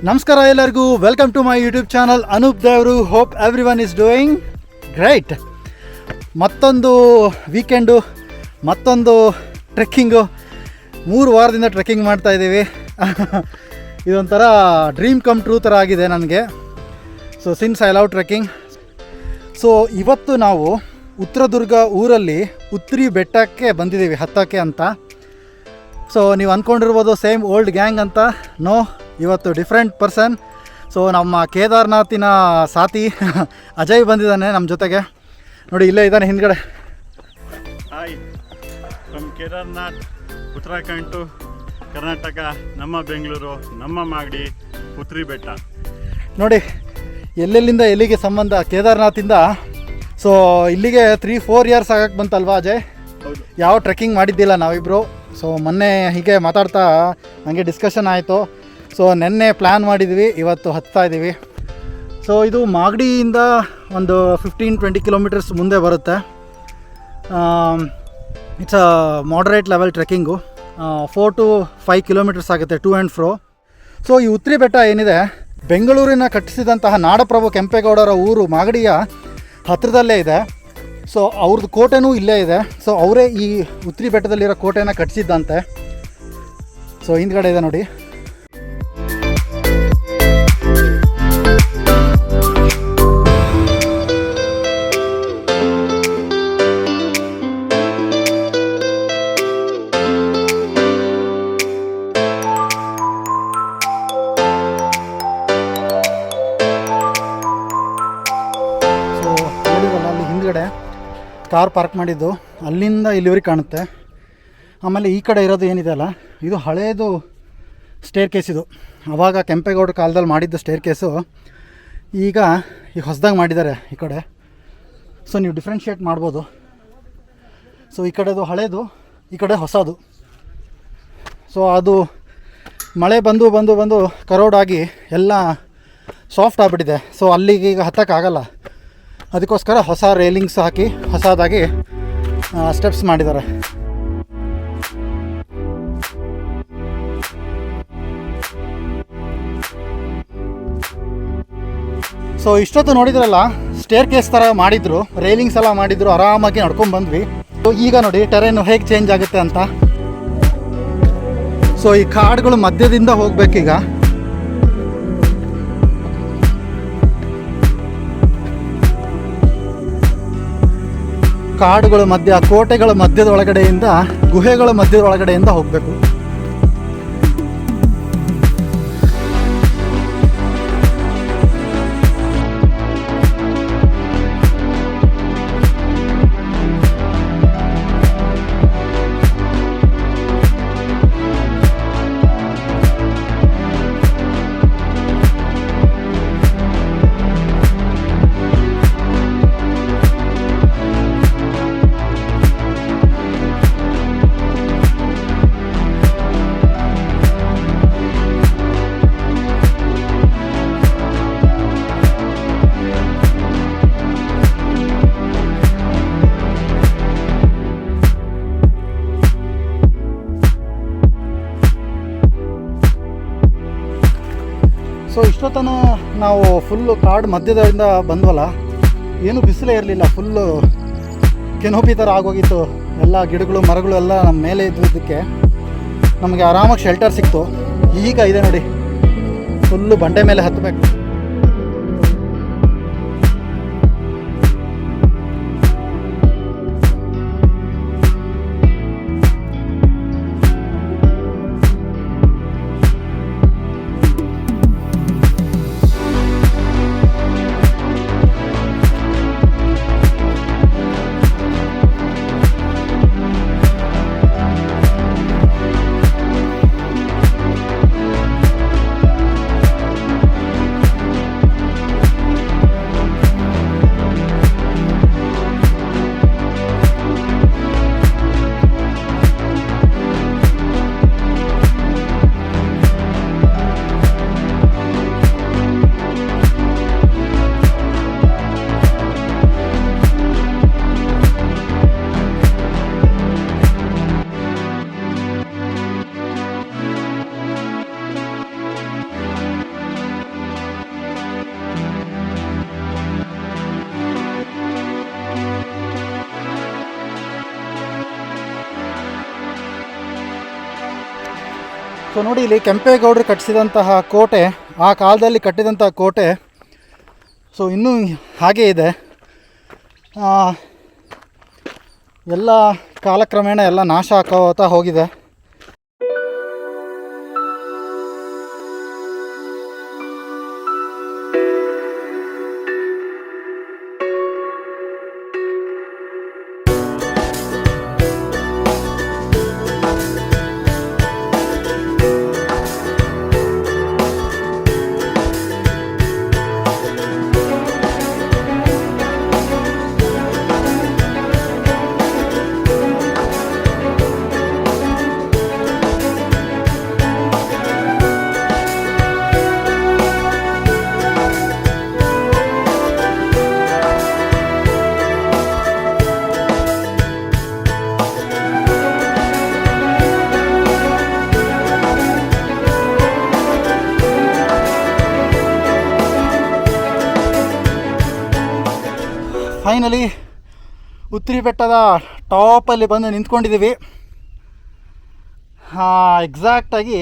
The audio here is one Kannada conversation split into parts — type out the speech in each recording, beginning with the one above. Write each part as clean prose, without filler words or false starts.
ನಮಸ್ಕಾರ ಎಲ್ಲರಿಗೂ, welcome to my YouTube channel Anoop Devaru. Hope everyone is doing great. ಮತ್ತೊಂದು ವೀಕೆಂಡು, ಮತ್ತೊಂದು ಟ್ರೆಕ್ಕಿಂಗು. 3 ವಾರದಿಂದ ಟ್ರೆಕ್ಕಿಂಗ್ ಮಾಡ್ತಾಯಿದ್ದೀವಿ. ಇದೊಂಥರ ಡ್ರೀಮ್ ಕಮ್ ಟ್ರೂ ಥರ ಆಗಿದೆ ನನಗೆ. So since I love trekking. So ಇವತ್ತು ನಾವು ಉತ್ತರದುರ್ಗ ಊರಲ್ಲಿ ಉತ್ರಿ ಬೆಟ್ಟಕ್ಕೆ ಬಂದಿದ್ದೀವಿ ಹತ್ತಕ್ಕೆ ಅಂತ. ಸೊ ನೀವು ಅಂದ್ಕೊಂಡಿರ್ಬೋದು ಸೇಮ್ ಓಲ್ಡ್ ಗ್ಯಾಂಗ್ ಅಂತ. ನೋ, ಇವತ್ತು ಡಿಫ್ರೆಂಟ್ ಪರ್ಸನ್. ಸೊ ನಮ್ಮ ಕೇದಾರ್ನಾಥಿನ ಸಾಥಿ ಅಜಯ್ ಬಂದಿದ್ದಾನೆ ನಮ್ಮ ಜೊತೆಗೆ. ನೋಡಿ, ಇಲ್ಲೇ ಇದ್ದಾನೆ ಹಿಂದ್ಗಡೆ. Hi, from Kedarnath, Uttarakhand to Karnataka. ನಮ್ಮ ಬೆಂಗಳೂರು, ನಮ್ಮ ಮಾಗಡಿ, ಉತ್ರಿ ಬೆಟ್ಟ. ನೋಡಿ ಎಲ್ಲೆಲ್ಲಿಂದ ಎಲ್ಲಿಗೆ ಸಂಬಂಧ. ಕೇದಾರ್ನಾಥಿಂದ ಸೊ ಇಲ್ಲಿಗೆ 3-4 ಇಯರ್ಸ್ ಆಗಕ್ಕೆ ಬಂತಲ್ವಾ ಅಜಯ್? ಯಾವ ಟ್ರೆಕ್ಕಿಂಗ್ ಮಾಡಿದ್ದಿಲ್ಲ ನಾವಿಬ್ಬರು. ಸೊ ಮೊನ್ನೆ ಹೀಗೆ ಮಾತಾಡ್ತಾ ನನಗೆ ಡಿಸ್ಕಷನ್ ಆಯಿತು. ಸೊ ನೆನ್ನೆ ಪ್ಲ್ಯಾನ್ ಮಾಡಿದ್ವಿ, ಇವತ್ತು ಹತ್ತಾ ಇದ್ದೀವಿ. ಸೊ ಇದು ಮಾಗಡಿಯಿಂದ ಒಂದು 15-20 ಕಿಲೋಮೀಟರ್ಸ್ ಮುಂದೆ ಬರುತ್ತೆ. It's a moderate level trekking. 4 to 5 kilometres ಆಗುತ್ತೆ ಟು ಆ್ಯಂಡ್ ಫ್ರೋ. ಸೊ ಈ ಉತ್ರಿ ಬೆಟ್ಟ ಏನಿದೆ, ಬೆಂಗಳೂರಿನ ಕಟ್ಟಿಸಿದಂತಹ ನಾಡಪ್ರಭು ಕೆಂಪೇಗೌಡರ ಊರು ಮಾಗಡಿಯ ಹತ್ತಿರದಲ್ಲೇ ಇದೆ. ಸೊ ಅವ್ರದ್ದು ಕೋಟೆನೂ ಇಲ್ಲೇ ಇದೆ. ಸೊ ಅವರೇ ಈ ಉತ್ರಿ ಬೆಟ್ಟದಲ್ಲಿರೋ ಕೋಟೆನ ಕಟ್ಟಿಸಿದ್ದಂತೆ. ಸೊ ಹಿಂದ್ಗಡೆ ಇದೆ ನೋಡಿ. ಕಾರ್ ಪಾರ್ಕ್ ಮಾಡಿದ್ದು ಅಲ್ಲಿಂದ ಇಲ್ಲಿವರೆಗೆ ಕಾಣುತ್ತೆ. ಆಮೇಲೆ ಈ ಕಡೆ ಇರೋದು ಏನಿದೆ ಅಲ್ಲ, ಇದು ಹಳೇದು ಸ್ಟೇರ್ ಕೇಸ್. ಇದು ಆವಾಗ ಕೆಂಪೇಗೌಡರ ಕಾಲದಲ್ಲಿ ಮಾಡಿದ್ದ ಸ್ಟೇರ್ ಕೇಸು. ಈಗ ಹೊಸದಾಗಿ ಮಾಡಿದ್ದಾರೆ ಈ ಕಡೆ. ಸೊ ನೀವು ಡಿಫ್ರೆನ್ಷಿಯೇಟ್ ಮಾಡ್ಬೋದು. ಸೊ ಈ ಕಡೆದು ಹಳೇದು, ಈ ಕಡೆ ಹೊಸದು. ಸೊ ಅದು ಮಳೆ ಬಂದು ಬಂದು ಬಂದು ಕರೋಡಾಗಿ ಎಲ್ಲ ಸಾಫ್ಟ್ ಆಗಿಬಿಟ್ಟಿದೆ. ಸೊ ಅಲ್ಲಿಗೆ ಈಗ ಹತ್ತಕ್ಕಾಗಲ್ಲ. ಅದಕ್ಕೋಸ್ಕರ ಹೊಸ ರೇಲಿಂಗ್ಸ್ ಹಾಕಿ ಹೊಸದಾಗಿ ಸ್ಟೆಪ್ಸ್ ಮಾಡಿದ್ದಾರೆ. ಸೊ ಇಷ್ಟೊತ್ತು ನೋಡಿದ್ರಲ್ಲ, ಸ್ಟೇರ್ ಕೇಸ್ ಥರ ಮಾಡಿದ್ರು, ರೇಲಿಂಗ್ಸ್ ಎಲ್ಲ ಮಾಡಿದ್ರು, ಆರಾಮಾಗಿ ನಡ್ಕೊಂಡು ಬಂದ್ವಿ. ಸೊ ಈಗ ನೋಡಿ ಟೆರೇನು ಹೇಗೆ ಚೇಂಜ್ ಆಗುತ್ತೆ ಅಂತ. ಸೊ ಈ ಕಾಡುಗಳು ಮಧ್ಯದಿಂದ ಹೋಗ್ಬೇಕೀಗ. ಕಾಡುಗಳ ಮಧ್ಯ, ಕೋಟೆಗಳ ಮಧ್ಯದ ಒಳಗಡೆಯಿಂದ, ಗುಹೆಗಳ ಮಧ್ಯದ ಒಳಗಡೆಯಿಂದ ಹೋಗಬೇಕು. ಸೊ ಇಷ್ಟೊತ್ತನ ನಾವು ಫುಲ್ಲು ಕಾಡು ಮಧ್ಯದಿಂದ ಬಂದ್ವಲ್ಲ, ಏನೂ ಬಿಸಿಲೇ ಇರಲಿಲ್ಲ. ಫುಲ್ಲು ಕೆನೋಪಿ ಥರ ಆಗೋಗಿತ್ತು. ಎಲ್ಲ ಗಿಡಗಳು ಮರಗಳು ಎಲ್ಲ ನಮ್ಮ ಮೇಲೆ ಇದ್ದಕ್ಕೆ ನಮಗೆ ಆರಾಮಾಗಿ ಶೆಲ್ಟರ್ ಸಿಕ್ತು. ಈಗ ಇದೆ ನೋಡಿ, ಫುಲ್ಲು ಬಂಡೆ ಮೇಲೆ ಹತ್ತಬೇಕು. ಸೊ ನೋಡಿ ಇಲ್ಲಿ ಕೆಂಪೇಗೌಡರು ಕಟ್ಟಿಸಿದಂತಹ ಕೋಟೆ, ಆ ಕಾಲದಲ್ಲಿ ಕಟ್ಟಿದಂತಹ ಕೋಟೆ ಸೊ ಇನ್ನೂ ಹಾಗೇ ಇದೆ. ಎಲ್ಲ ಕಾಲಕ್ರಮೇಣ ಎಲ್ಲ ನಾಶ ಆಗೋತಾ ಹೋಗಿದೆ. ಫೈನಲಿ ಉತ್ರಿ ಬೆಟ್ಟದ ಟಾಪಲ್ಲಿ ಬಂದು ನಿಂತ್ಕೊಂಡಿದ್ದೀವಿ. ಎಕ್ಸಾಕ್ಟಾಗಿ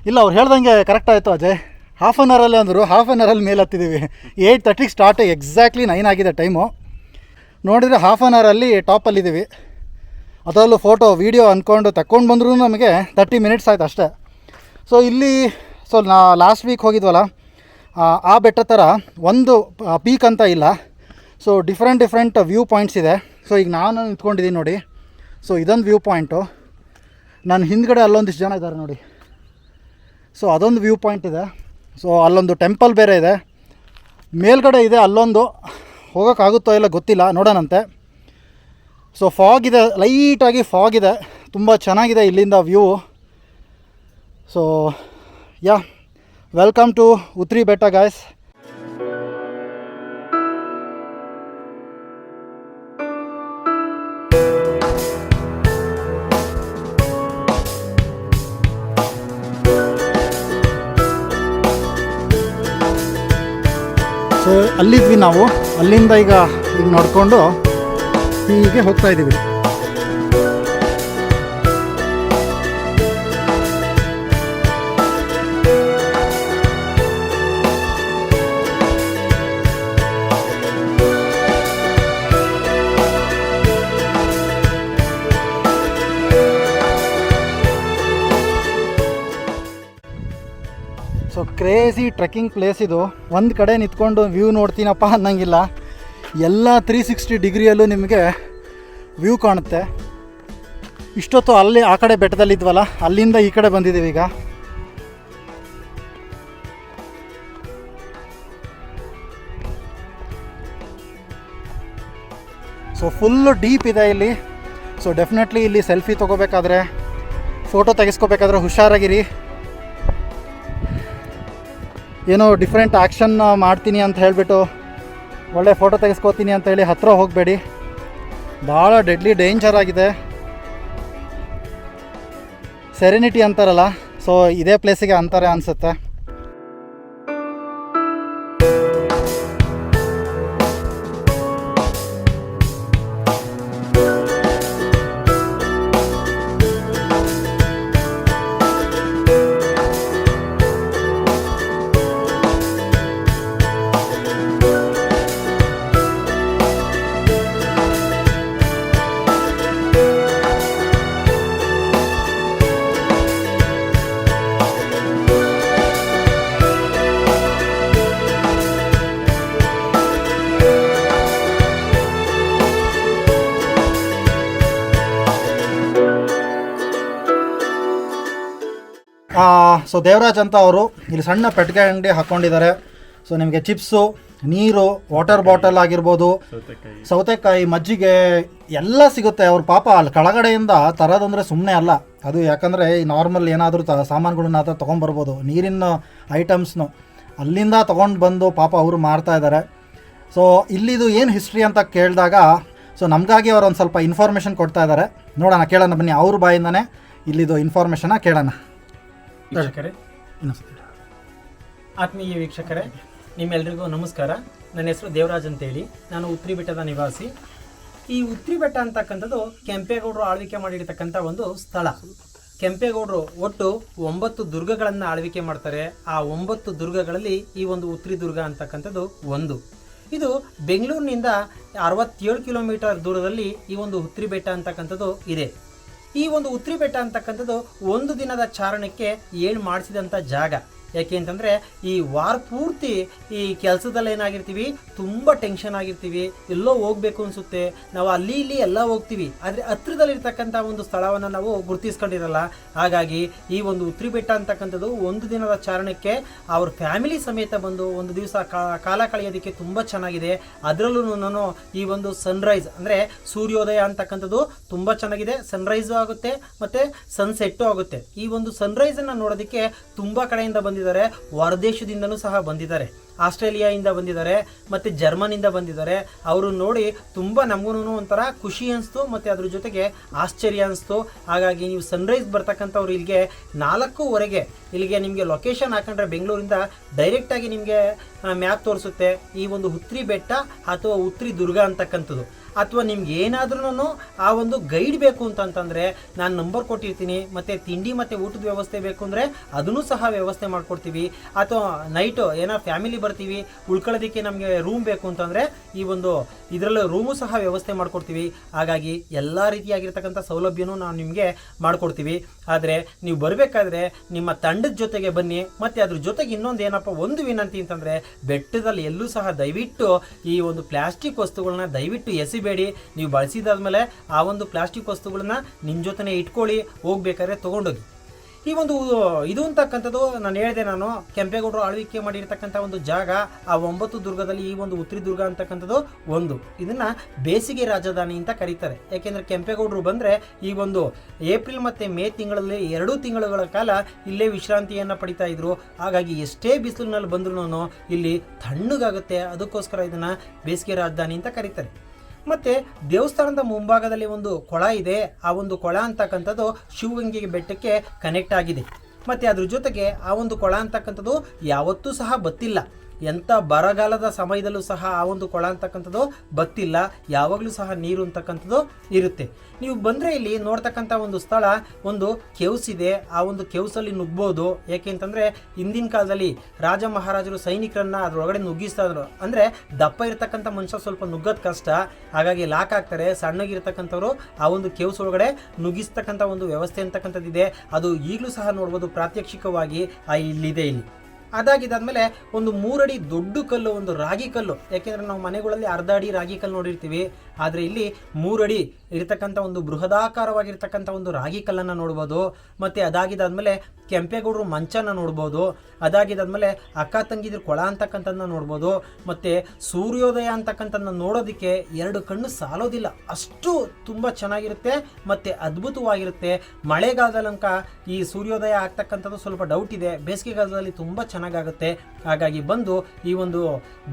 ಇಲ್ಲ, ಅವ್ರು ಹೇಳ್ದಂಗೆ ಕರೆಕ್ಟ್ ಆಯಿತು ಅಜಯ್. ಹಾಫ್ ಆನ್ ಅವರಲ್ಲಿ ಅಂದರು, ಹಾಫ್ ಆನ್ ಅವರಲ್ಲಿ ಮೇಲೆ ಹತ್ತಿದ್ದೀವಿ. 8:30ಗೆ ಸ್ಟಾರ್ಟ್, ಎಕ್ಸಾಕ್ಟ್ಲಿ 9 ಆಗಿದೆ ಟೈಮು. ನೋಡಿದರೆ ಹಾಫ್ ಆನ್ ಅವರಲ್ಲಿ ಟಾಪಲ್ಲಿದ್ದೀವಿ. ಅದರಲ್ಲೂ ಫೋಟೋ ವೀಡಿಯೋ ಅಂದ್ಕೊಂಡು ತಗೊಂಡು ಬಂದರೂ ನಮಗೆ 30 ಮಿನಿಟ್ಸ್ ಆಯ್ತು ಅಷ್ಟೇ. ಸೊ ಇಲ್ಲಿ ಲಾಸ್ಟ್ ವೀಕ್ ಹೋಗಿದ್ವಲ್ಲ, ಆ ಬೆಟ್ಟ ಥರ ಒಂದು ಪೀಕ್ ಅಂತ ಇಲ್ಲ. ಸೊ ಡಿಫ್ರೆಂಟ್ ವ್ಯೂ ಪಾಯಿಂಟ್ಸ್ ಇದೆ. ಸೊ ಈಗ ನಾನು ನಿಂತ್ಕೊಂಡಿದ್ದೀನಿ ನೋಡಿ. ಸೊ ಇದೊಂದು ವ್ಯೂ ಪಾಯಿಂಟು. ನನ್ನ ಹಿಂದ್ಗಡೆ ಅಲ್ಲೊಂದಿಷ್ಟು ಜನ ಇದ್ದಾರೆ ನೋಡಿ. ಸೊ ಅದೊಂದು ವ್ಯೂ ಪಾಯಿಂಟ್ ಇದೆ. ಸೊ ಅಲ್ಲೊಂದು ಟೆಂಪಲ್ ಬೇರೆ ಇದೆ, ಮೇಲ್ಗಡೆ ಇದೆ. ಅಲ್ಲೊಂದು ಹೋಗೋಕ್ಕಾಗುತ್ತೋ ಇಲ್ಲ ಗೊತ್ತಿಲ್ಲ, ನೋಡೋಣಂತೆ. ಸೊ ಫಾಗ್ ಇದೆ, ಲೈಟಾಗಿ ಫಾಗ್ ಇದೆ, ತುಂಬ ಚೆನ್ನಾಗಿದೆ ಇಲ್ಲಿಂದ view. So ya, welcome to Uthri Betta guys. So ಅಲ್ಲಿದ್ವಿ ನಾವು, ಅಲ್ಲಿಂದ ಈಗ ನೋಡಿಕೊಂಡು ಹೀಗೆ ಹೋಗ್ತಾ ಇದ್ದೀವಿ. ಸೊ ಕ್ರೇಜಿ ಟ್ರೆಕ್ಕಿಂಗ್ ಪ್ಲೇಸ್ ಇದು. ಒಂದು ಕಡೆ ನಿಂತ್ಕೊಂಡು ವ್ಯೂ ನೋಡ್ತೀನಪ್ಪ ಅನ್ನಂಗಿಲ್ಲ, ಎಲ್ಲ 360 ಡಿಗ್ರಿಯಲ್ಲೂ ನಿಮಗೆ ವ್ಯೂ ಕಾಣುತ್ತೆ. ಇಷ್ಟೊತ್ತು ಅಲ್ಲಿ ಆ ಕಡೆ ಬೆಟ್ಟದಲ್ಲಿದ್ವಲ್ಲ, ಅಲ್ಲಿಂದ ಈ ಕಡೆ ಬಂದಿದ್ದೀವಿ ಈಗ. ಸೊ ಫುಲ್ಲು ಡೀಪ್ ಇದೆ ಇಲ್ಲಿ. ಸೊ ಡೆಫಿನೆಟ್ಲಿ ಇಲ್ಲಿ ಸೆಲ್ಫಿ ತೊಗೋಬೇಕಾದ್ರೆ, ಫೋಟೋ ತೆಗೆಸ್ಕೋಬೇಕಾದ್ರೆ ಹುಷಾರಾಗಿರಿ. ಏನೋ ಡಿಫ್ರೆಂಟ್ ಆ್ಯಕ್ಷನ್ ಮಾಡ್ತೀನಿ ಅಂತ ಹೇಳಿಬಿಟ್ಟು ಒಳ್ಳೆ ಫೋಟೋ ತೆಗೆಸ್ಕೋತೀನಿ ಅಂತ ಹೇಳಿ ಹತ್ತಿರ ಹೋಗಬೇಡಿ, ಭಾಳ ಡೆಡ್ಲಿ ಡೇಂಜರ್ ಆಗಿದೆ. ಸೆರೆನಿಟಿ ಅಂತಾರಲ್ಲ, ಸೊ ಇದೇ ಪ್ಲೇಸಿಗೆ ಅಂತಾರೆ ಅನಿಸುತ್ತೆ. ಸೊ ದೇವರಾಜ್ ಅಂತ ಅವರು ಇಲ್ಲಿ ಸಣ್ಣ ಪೆಟ್ಟಿಗೆ ಅಂಗಡಿ ಹಾಕ್ಕೊಂಡಿದ್ದಾರೆ. ಸೊ ನಿಮಗೆ ಚಿಪ್ಸು, ನೀರು, ವಾಟರ್ ಬಾಟಲ್ ಆಗಿರ್ಬೋದು, ಸೌತೆಕಾಯಿ, ಮಜ್ಜಿಗೆ ಎಲ್ಲ ಸಿಗುತ್ತೆ. ಅವ್ರ ಪಾಪ ಅಲ್ಲಿ ಕೆಳಗಡೆಯಿಂದ ತರೋದಂದರೆ ಸುಮ್ಮನೆ ಅಲ್ಲ ಅದು, ಯಾಕಂದರೆ ಈ ನಾರ್ಮಲ್ ಏನಾದರೂ ಸಾಮಾನುಗಳನ್ನ ಆ ಥರ ತೊಗೊಂಬರ್ಬೋದು, ನೀರಿನ ಐಟಮ್ಸ್ನು ಅಲ್ಲಿಂದ ತೊಗೊಂಡು ಬಂದು ಪಾಪ ಅವರು ಮಾರ್ತಾ ಇದ್ದಾರೆ. ಸೊ ಇಲ್ಲಿದು ಏನು ಹಿಸ್ಟ್ರಿ ಅಂತ ಕೇಳಿದಾಗ, ಸೊ ನಮಗಾಗಿ ಅವರು ಒಂದು ಸ್ವಲ್ಪ ಇನ್ಫಾರ್ಮೇಷನ್ ಕೊಡ್ತಾ ಇದ್ದಾರೆ. ನೋಡೋಣ, ಕೇಳೋಣ ಬನ್ನಿ, ಅವ್ರ ಬಾಯಿಂದನೇ ಇಲ್ಲಿದು ಇನ್ಫಾರ್ಮೇಷನ್ನ ಕೇಳೋಣ. ವೀಕ್ಷಕರೇ, ಆತ್ಮೀಯ ವೀಕ್ಷಕರೇ, ನಿಮ್ಮೆಲ್ರಿಗೂ ನಮಸ್ಕಾರ. ನನ್ನ ಹೆಸರು ದೇವರಾಜ್ ಅಂತೇಳಿ, ನಾನು ಉತ್ರಿ ಬೆಟ್ಟದ ನಿವಾಸಿ. ಈ ಉತ್ರಿ ಬೆಟ್ಟ ಅಂತಕ್ಕಂಥದ್ದು ಕೆಂಪೇಗೌಡರು ಆಳ್ವಿಕೆ ಮಾಡಿರ್ತಕ್ಕಂಥ ಒಂದು ಸ್ಥಳ. ಕೆಂಪೇಗೌಡರು ಒಟ್ಟು 9 ದುರ್ಗಗಳನ್ನು ಆಳ್ವಿಕೆ ಮಾಡ್ತಾರೆ. ಆ 9 ದುರ್ಗಗಳಲ್ಲಿ ಈ ಒಂದು ಉತ್ರಿ ದುರ್ಗ ಅಂತಕ್ಕಂಥದ್ದು ಒಂದು. ಇದು ಬೆಂಗಳೂರಿನಿಂದ 67 ಕಿಲೋಮೀಟರ್ ದೂರದಲ್ಲಿ ಈ ಒಂದು ಉತ್ರಿ ಬೆಟ್ಟ ಅಂತಕ್ಕಂಥದ್ದು ಇದೆ. ಈ ಒಂದು ಉತ್ರಿ ಬೆಟ್ಟ ಅಂತಕ್ಕಂಥದ್ದು ಒಂದು ದಿನದ ಚಾರಣಕ್ಕೆ ಏಳು ಮಾಡಿಸಿದಂಥ ಜಾಗ. ಯಾಕೆ ಅಂತಂದರೆ ಈ ವಾರ ಪೂರ್ತಿ ಈ ಕೆಲಸದಲ್ಲಿ ಏನಾಗಿರ್ತೀವಿ, ತುಂಬ ಟೆನ್ಷನ್ ಆಗಿರ್ತೀವಿ, ಎಲ್ಲೋ ಹೋಗಬೇಕು ಅನಿಸುತ್ತೆ, ನಾವು ಅಲ್ಲಿ ಇಲ್ಲಿ ಎಲ್ಲ ಹೋಗ್ತೀವಿ, ಆದರೆ ಹತ್ರದಲ್ಲಿರ್ತಕ್ಕಂಥ ಒಂದು ಸ್ಥಳವನ್ನು ನಾವು ಗುರುತಿಸ್ಕೊಂಡಿರಲ್ಲ. ಹಾಗಾಗಿ ಈ ಒಂದು ಉತ್ರಿ ಬೆಟ್ಟ ಅಂತಕ್ಕಂಥದ್ದು ಒಂದು ದಿನದ ಚಾರಣಕ್ಕೆ ಅವ್ರ ಫ್ಯಾಮಿಲಿ ಸಮೇತ ಬಂದು ಒಂದು ದಿವಸ ಕಾಲ ಕಳೆಯೋದಕ್ಕೆ ತುಂಬ ಚೆನ್ನಾಗಿದೆ. ಅದರಲ್ಲೂ ನಾನು ಈ ಒಂದು ಸನ್ರೈಸ್ ಅಂದರೆ ಸೂರ್ಯೋದಯ ಅಂತಕ್ಕಂಥದ್ದು ತುಂಬ ಚೆನ್ನಾಗಿದೆ. ಸನ್ರೈಸು ಆಗುತ್ತೆ ಮತ್ತು ಸನ್ಸೆಟ್ಟು ಆಗುತ್ತೆ. ಈ ಒಂದು ಸನ್ರೈಸನ್ನು ನೋಡೋದಕ್ಕೆ ತುಂಬ ಕಡೆಯಿಂದ ಬಂದಿದ್ದಾರೆ. ಹೊರದೇಶದಿಂದನೂ ಸಹ ಬಂದಿದ್ದಾರೆ. ಆಸ್ಟ್ರೇಲಿಯಾದಿಂದ ಬಂದಿದ್ದಾರೆ ಮತ್ತು ಜರ್ಮನಿಂದ ಬಂದಿದ್ದಾರೆ. ಅವರು ನೋಡಿ ತುಂಬ ನಮಗೂ ಒಂಥರ ಖುಷಿ ಅನಿಸ್ತು ಮತ್ತು ಅದ್ರ ಜೊತೆಗೆ ಆಶ್ಚರ್ಯ ಅನಿಸ್ತು. ಹಾಗಾಗಿ ನೀವು ಸನ್ರೈಸ್ ಬರ್ತಕ್ಕಂಥವ್ರು ಇಲ್ಲಿಗೆ 4:15 ಇಲ್ಲಿಗೆ ನಿಮಗೆ ಲೊಕೇಶನ್ ಹಾಕೊಂಡ್ರೆ ಬೆಂಗಳೂರಿಂದ ಡೈರೆಕ್ಟಾಗಿ ನಿಮಗೆ ಮ್ಯಾಪ್ ತೋರಿಸುತ್ತೆ ಈ ಒಂದು ಉತ್ರಿ ಬೆಟ್ಟ ಅಥವಾ ಉತ್ರಿ ದುರ್ಗ ಅಂತಕ್ಕಂಥದ್ದು. ಅಥವಾ ನಿಮ್ಗೆ ಏನಾದ್ರೂ ಆ ಒಂದು ಗೈಡ್ ಬೇಕು ಅಂತಂತಂದರೆ ನಾನು ನಂಬರ್ ಕೊಟ್ಟಿರ್ತೀನಿ. ಮತ್ತು ತಿಂಡಿ ಮತ್ತು ಊಟದ ವ್ಯವಸ್ಥೆ ಬೇಕು ಅಂದರೆ ಅದನ್ನು ಸಹ ವ್ಯವಸ್ಥೆ ಮಾಡಿಕೊಡ್ತೀವಿ. ಅಥವಾ ನೈಟು ಏನೋ ಫ್ಯಾಮಿಲಿ ಬರ್ತೀವಿ ಉಳ್ಕೊಳ್ಳೋದಕ್ಕೆ ನಮಗೆ ರೂಮ್ ಬೇಕು ಅಂತಂದರೆ ಈ ಒಂದು ಇದರಲ್ಲಿ ರೂಮು ಸಹ ವ್ಯವಸ್ಥೆ ಮಾಡಿಕೊಡ್ತೀವಿ. ಹಾಗಾಗಿ ಎಲ್ಲ ರೀತಿಯಾಗಿರ್ತಕ್ಕಂಥ ಸೌಲಭ್ಯನೂ ನಾವು ನಿಮಗೆ ಮಾಡಿಕೊಡ್ತೀವಿ. ಆದರೆ ನೀವು ಬರಬೇಕಾದ್ರೆ ನಿಮ್ಮ ತಂಡದ ಜೊತೆಗೆ ಬನ್ನಿ. ಮತ್ತು ಅದ್ರ ಜೊತೆಗೆ ಇನ್ನೊಂದು ಏನಪ್ಪ ಒಂದು ವಿನಂತಿ ಅಂತಂದರೆ ಬೆಟ್ಟದಲ್ಲಿ ಎಲ್ಲೂ ಸಹ ದಯವಿಟ್ಟು ಈ ಒಂದು ಪ್ಲಾಸ್ಟಿಕ್ ವಸ್ತುಗಳನ್ನ ದಯವಿಟ್ಟು ಎಸಿಬೇಡಿ. ನೀವು ಬಳಸಿದಾದ್ಮೇಲೆ ಆ ಒಂದು ಪ್ಲಾಸ್ಟಿಕ್ ವಸ್ತುಗಳನ್ನ ನಿಮ್ಮ ಜೊತೆನೇ ಇಟ್ಕೊಳ್ಳಿ, ಹೋಗ್ಬೇಕಾದ್ರೆ ತೊಗೊಂಡೋಗಿ. ಈ ಒಂದು ಇದು ಅಂತಕ್ಕಂಥದ್ದು ನಾನು ಹೇಳಿದೆ, ನಾನು ಕೆಂಪೇಗೌಡರು ಆಳ್ವಿಕೆ ಮಾಡಿರ್ತಕ್ಕಂಥ ಒಂದು ಜಾಗ. ಆ 9 ದುರ್ಗದಲ್ಲಿ ಈ ಒಂದು ಉತ್ರಿ ದುರ್ಗ ಅಂತಕ್ಕಂಥದ್ದು ಒಂದು. ಇದನ್ನ ಬೇಸಿಗೆ ರಾಜಧಾನಿ ಅಂತ ಕರೀತಾರೆ. ಯಾಕೆಂದರೆ ಕೆಂಪೇಗೌಡರು ಬಂದರೆ ಈ ಒಂದು ಏಪ್ರಿಲ್ ಮತ್ತು ಮೇ ತಿಂಗಳಲ್ಲಿ 2 ತಿಂಗಳುಗಳ ಕಾಲ ಇಲ್ಲೇ ವಿಶ್ರಾಂತಿಯನ್ನು ಪಡಿತಾ ಇದ್ರು. ಹಾಗಾಗಿ ಎಷ್ಟೇ ಬಿಸಿಲಿನಲ್ಲಿ ಬಂದ್ರೂ ಇಲ್ಲಿ ತಣ್ಣಗಾಗುತ್ತೆ. ಅದಕ್ಕೋಸ್ಕರ ಇದನ್ನು ಬೇಸಿಗೆ ರಾಜಧಾನಿ ಅಂತ ಕರೀತಾರೆ. ಮತ್ತು ದೇವಸ್ಥಾನದ ಮುಂಭಾಗದಲ್ಲಿ ಒಂದು ಕೊಳ ಇದೆ. ಆ ಒಂದು ಕೊಳ ಅಂತಕ್ಕಂಥದ್ದು ಶಿವಗಂಗೆ ಬೆಟ್ಟಕ್ಕೆ ಕನೆಕ್ಟ್ ಆಗಿದೆ. ಮತ್ತು ಅದ್ರ ಜೊತೆಗೆ ಆ ಒಂದು ಕೊಳ ಅಂತಕ್ಕಂಥದ್ದು ಯಾವತ್ತೂ ಸಹ ಬತ್ತಿಲ್ಲ. ಎಂಥ ಬರಗಾಲದ ಸಮಯದಲ್ಲೂ ಸಹ ಆ ಒಂದು ಕೊಳ ಅಂತಕ್ಕಂಥದ್ದು ಬತ್ತಿಲ್ಲ. ಯಾವಾಗಲೂ ಸಹ ನೀರು ಅಂತಕ್ಕಂಥದ್ದು ಇರುತ್ತೆ. ನೀವು ಬಂದರೆ ಇಲ್ಲಿ ನೋಡ್ತಕ್ಕಂಥ ಒಂದು ಸ್ಥಳ ಒಂದು ಕೆವ್ಸ್ ಇದೆ. ಆ ಒಂದು ಕೆವ್ಸಲ್ಲಿ ನುಗ್ಬೋದು. ಯಾಕೆ ಅಂತಂದರೆ ಹಿಂದಿನ ಕಾಲದಲ್ಲಿ ರಾಜ ಮಹಾರಾಜರು ಸೈನಿಕರನ್ನ ಅದರೊಳಗಡೆ ನುಗ್ಗಿಸ್ತಾ ಇದ್ರು. ಅಂದರೆ ದಪ್ಪ ಇರ್ತಕ್ಕಂಥ ಮನುಷ್ಯ ಸ್ವಲ್ಪ ನುಗ್ಗೋದು ಕಷ್ಟ, ಹಾಗಾಗಿ ಲಾಕ್ ಆಗ್ತಾರೆ. ಸಣ್ಣಗಿರ್ತಕ್ಕಂಥವ್ರು ಆ ಒಂದು ಕೆವ್ಸ್ ಒಳಗಡೆ ನುಗ್ಗಿಸ್ತಕ್ಕಂಥ ಒಂದು ವ್ಯವಸ್ಥೆ ಅಂತಕ್ಕಂಥದ್ದಿದೆ. ಅದು ಈಗಲೂ ಸಹ ನೋಡ್ಬೋದು ಪ್ರಾತ್ಯಕ್ಷಿಕವಾಗಿ ಇಲ್ಲಿದೆ. ಇಲ್ಲಿ ಅದಾಗಿದ್ದಾದ್ಮೇಲೆ ಒಂದು 3 ಅಡಿ ದೊಡ್ಡ ಕಲ್ಲು, ಒಂದು ರಾಗಿ ಕಲ್ಲು. ಯಾಕೆಂದರೆ ನಾವು ಮನೆಗಳಲ್ಲಿ ಅರ್ಧ ಅಡಿ ರಾಗಿ ಕಲ್ಲು ನೋಡಿರ್ತೀವಿ, ಆದರೆ ಇಲ್ಲಿ 3 ಅಡಿ ಇರತಕ್ಕಂಥ ಒಂದು ಬೃಹದಾಕಾರವಾಗಿರ್ತಕ್ಕಂಥ ಒಂದು ರಾಗಿ ಕಲ್ಲನ್ನು ನೋಡ್ಬೋದು. ಮತ್ತು ಅದಾಗಿದ್ದಾದ್ಮೇಲೆ ಕೆಂಪೇಗೌಡರು ಮಂಚನ ನೋಡ್ಬೋದು. ಅದಾಗಿದ್ದಾದ್ಮೇಲೆ ಅಕ್ಕ ತಂಗಿದ್ರ ಕೊಳ ಅಂತಕ್ಕಂಥದ್ದನ್ನ ನೋಡ್ಬೋದು. ಮತ್ತು ಸೂರ್ಯೋದಯ ಅಂತಕ್ಕಂಥದ್ದನ್ನ ನೋಡೋದಕ್ಕೆ 2 ಕಣ್ಣು ಸಾಲೋದಿಲ್ಲ, ಅಷ್ಟು ತುಂಬ ಚೆನ್ನಾಗಿರುತ್ತೆ ಮತ್ತು ಅದ್ಭುತವಾಗಿರುತ್ತೆ. ಮಳೆಗಾಲದಲ್ಲಂಕ ಈ ಸೂರ್ಯೋದಯ ಆಗ್ತಕ್ಕಂಥದ್ದು ಸ್ವಲ್ಪ ಡೌಟ್ ಇದೆ. ಬೇಸಿಗೆಗಾಲದಲ್ಲಿ ತುಂಬ ಚೆನ್ನಾಗಾಗುತ್ತೆ. ಹಾಗಾಗಿ ಬಂದು ಈ ಒಂದು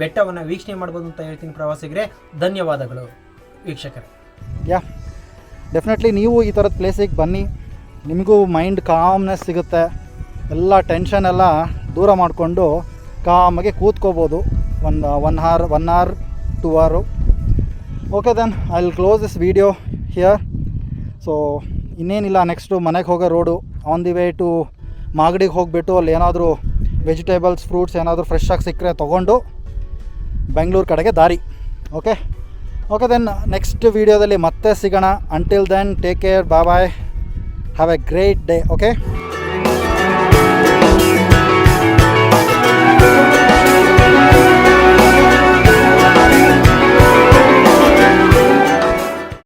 ಬೆಟ್ಟವನ್ನು ವೀಕ್ಷಣೆ ಮಾಡ್ಬೋದು ಅಂತ ಹೇಳ್ತೀನಿ ಪ್ರವಾಸಿಗರೇ. ಧನ್ಯವಾದಗಳು ವೀಕ್ಷಕರೇ. ಡೆಫಿನೆಟ್ಲಿ ನೀವು ಈ ಥರದ ಪ್ಲೇಸಿಗೆ ಬನ್ನಿ. ನಿಮಗೂ ಮೈಂಡ್ ಕಾಮ್ನೆಸ್ ಸಿಗುತ್ತೆ. ಎಲ್ಲ ಟೆನ್ಷನ್ ಎಲ್ಲ ದೂರ ಮಾಡಿಕೊಂಡು ಕಾಮಾಗಿ ಕೂತ್ಕೋಬೋದು. One hour 2 hour. Okay then I will close this video here. So ಇನ್ನೇನಿಲ್ಲ, ನೆಕ್ಸ್ಟು ಮನೆಗೆ ಹೋಗೋ road. On the way to ಮಾಗಡಿಗೆ ಹೋಗಿಬಿಟ್ಟು ಅಲ್ಲಿ ಏನಾದರೂ ವೆಜಿಟೇಬಲ್ಸ್ ಫ್ರೂಟ್ಸ್ ಏನಾದರೂ ಫ್ರೆಶ್ ಆಗಿ ಸಿಕ್ಕರೆ ತೊಗೊಂಡು ಬೆಂಗಳೂರು ಕಡೆಗೆ ದಾರಿ. ಓಕೆ ದೆನ್ ನೆಕ್ಸ್ಟ್ ವೀಡಿಯೋದಲ್ಲಿ ಮತ್ತೆ ಸಿಗೋಣ. Until then take care, bye bye, have a great day. Okay.